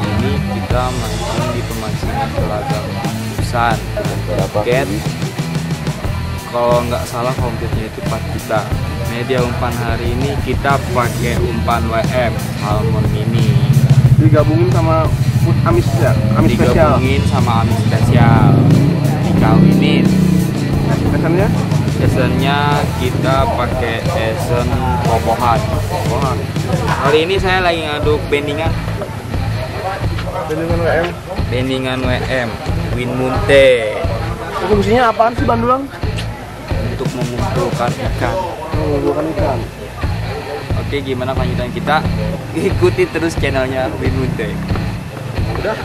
ini kita mancing di Pemancingan Telaga kukusan dengan tiket. Kalau nggak salah kompetnya itu 4 juta. Media umpan hari ini kita pakai umpan WM salmon mini. Digabungin sama amis ya, amis spesial. Digabungin sama amis spesial. Dikawinin. Pesannya? Pesannya kita pakai esen kobohan. Kali ini saya lagi ngaduk bendingan. Bendingan WM. Bendingan WM. Win Munthe. Fungsinya apaan sih bandulang? Untuk mengumpulkan ikan. Mengumpulkan ikan. Oke, gimana kelanjutan kita? Ikuti terus channelnya Win Munthe. Udah.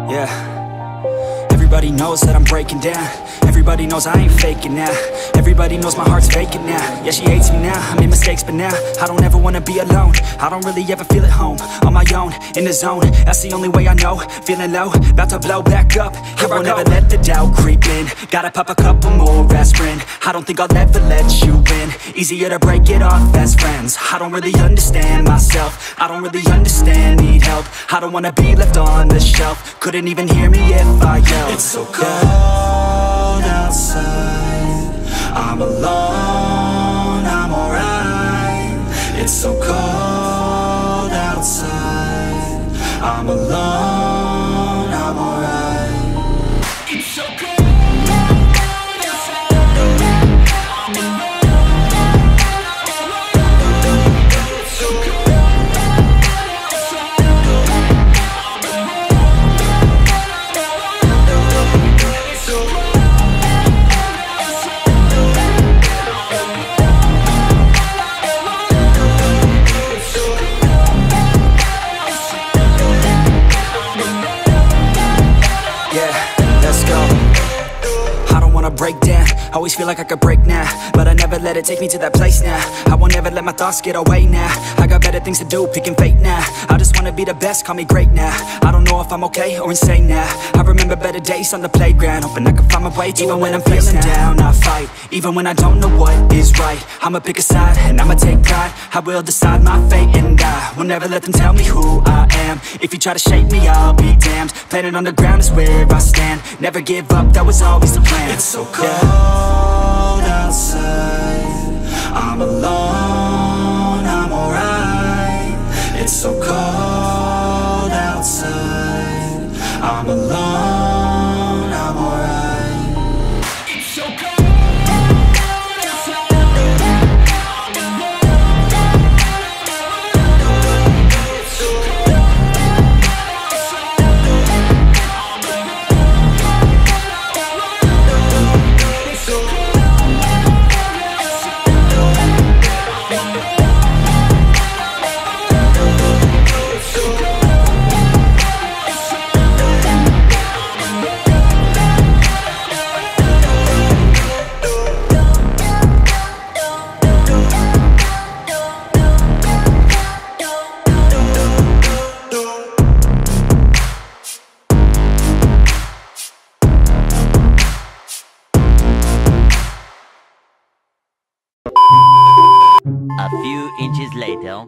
Yeah, everybody knows that I'm breaking down. Everybody knows I ain't faking now. Everybody knows my heart's vacant now. Yeah, she hates me now, I made mistakes but now I don't ever wanna be alone. I don't really ever feel at home. On my own, in the zone, that's the only way I know. Feeling low, about to blow back up. Here I won't ever let the doubt creep in. Gotta pop a couple more aspirin. I don't think I'll ever let you in. Easier to break it off best friends. I don't really understand myself. I don't really understand, need help. I don't wanna be left on the shelf. Couldn't even hear me if I yelled. It's so cold outside, I'm alone, I'm alright. It's so cold outside, I'm alone, I'm alright. It's so cold. Break down, always feel like I could break now, but I never let it take me to that place now. I won't ever let my thoughts get away now. I got better things to do, picking fate now. I just wanna be the best, call me great now. I don't know if I'm okay or insane now. I remember better days on the playground, hoping I can find my way to even when I'm feeling down, I fight. Even when I don't know what is right, I'ma pick a side and I'ma take pride. I will decide my fate and I will never let them tell me who I am. If you try to shape me, I'll be damned. Planet on the ground is where I stand. Never give up, that was always the plan. It's so cold outside, I'm alone, I'm alright. It's so cold outside, I'm alone, I'm alright. It's so cold. A few inches later.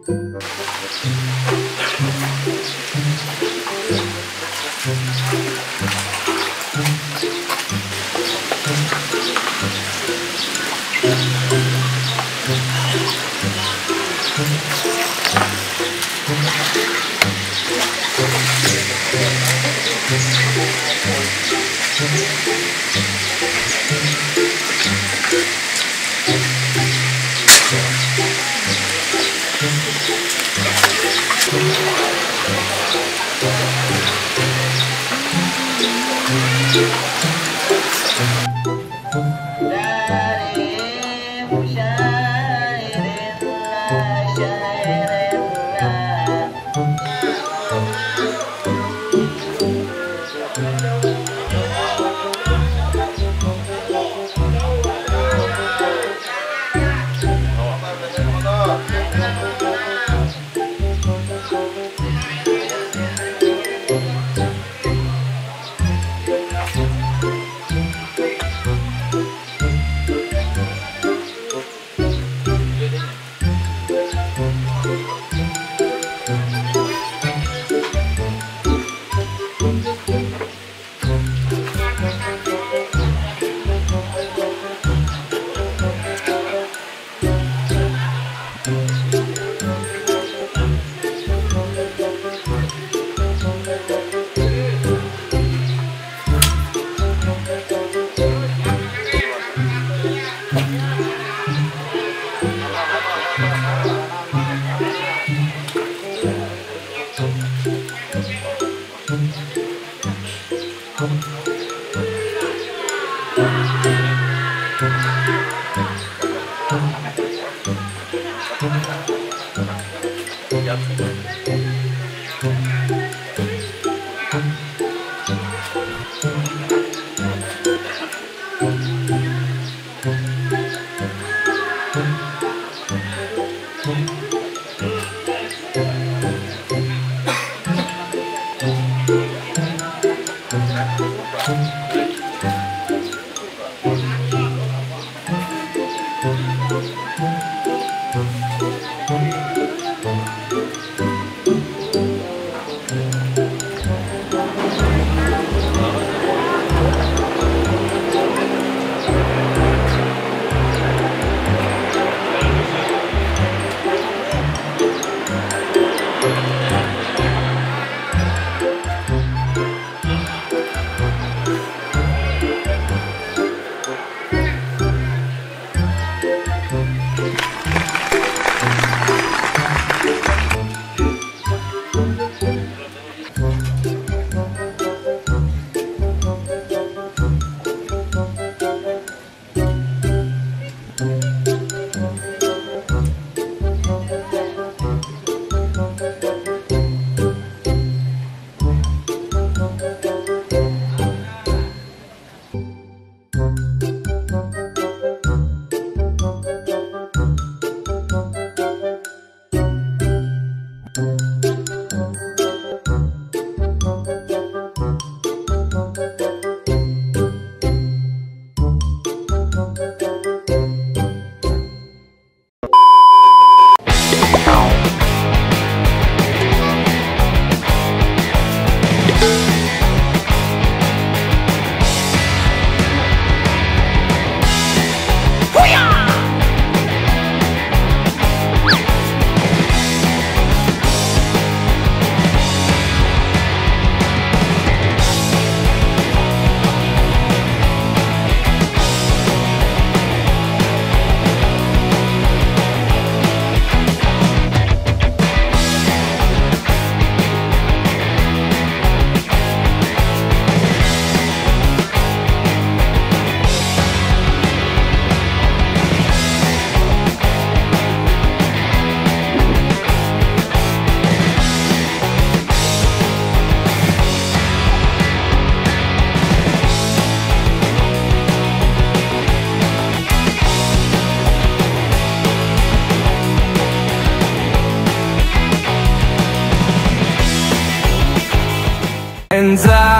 And I